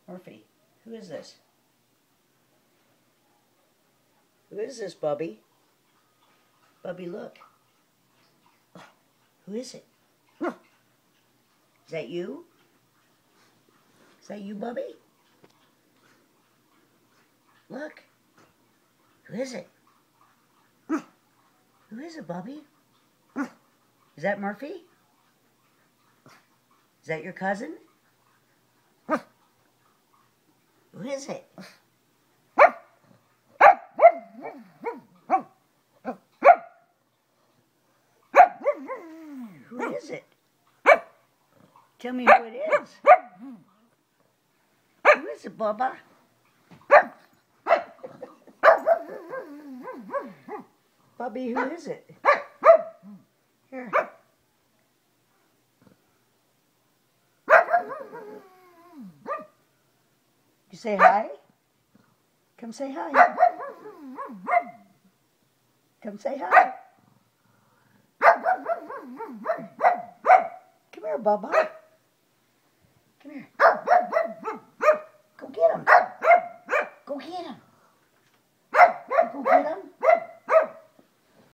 Murphy, who is this? Who is this, Bubby? Bubby, look. Who is it? Is that you? Is that you, Bubby? Look. Who is it? Who is it, Bubby? Is that Murphy? Is that your cousin? Who is it? Who is it? Tell me who it is. Who is it, Bubba? Bubby, who is it? Here. You say hi? Come say hi. Come say hi. Come here, Bubba.